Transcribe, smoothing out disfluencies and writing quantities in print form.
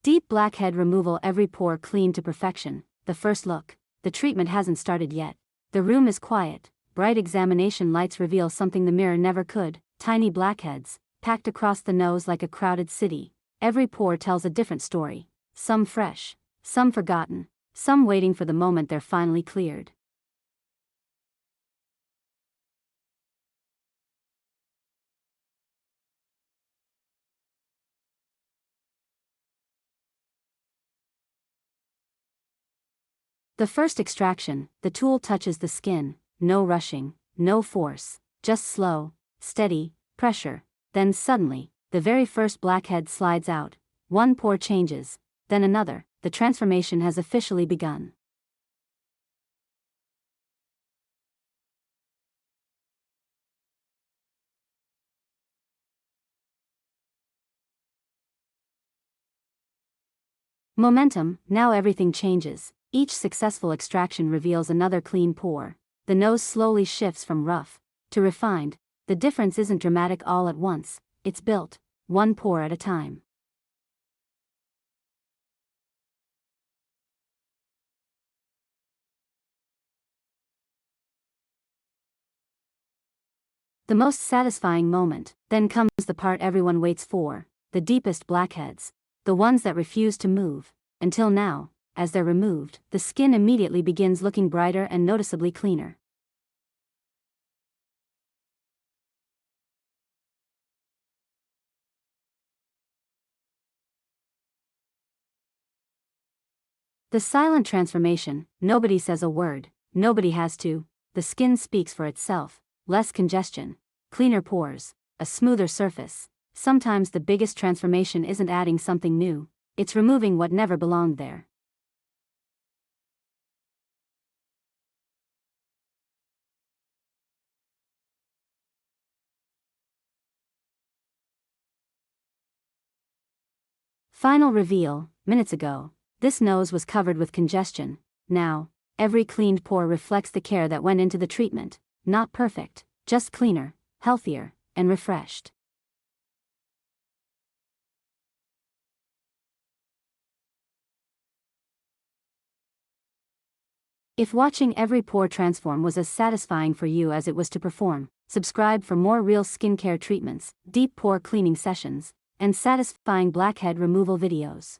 Deep blackhead removal, every pore cleaned to perfection. The first look. The treatment hasn't started yet. The room is quiet. Bright examination lights reveal something the mirror never could. Tiny blackheads, packed across the nose like a crowded city. Every pore tells a different story. Some fresh, some forgotten, some waiting for the moment they're finally cleared. The first extraction, the tool touches the skin, no rushing, no force, just slow, steady pressure. Then suddenly, the very first blackhead slides out. One pore changes, then another. The transformation has officially begun. Momentum, now everything changes. Each successful extraction reveals another clean pore. The nose slowly shifts from rough to refined. The difference isn't dramatic all at once, it's built, one pore at a time. The most satisfying moment, then comes the part everyone waits for, the deepest blackheads, the ones that refuse to move. Until now, as they're removed, the skin immediately begins looking brighter and noticeably cleaner. The silent transformation, nobody says a word, nobody has to. The skin speaks for itself. Less congestion, cleaner pores, a smoother surface. Sometimes the biggest transformation isn't adding something new, it's removing what never belonged there. Final reveal, minutes ago, this nose was covered with congestion. Now, every cleaned pore reflects the care that went into the treatment. Not perfect, just cleaner, healthier, and refreshed. If watching every pore transform was as satisfying for you as it was to perform, subscribe for more real skincare treatments, deep pore cleaning sessions, and satisfying blackhead removal videos.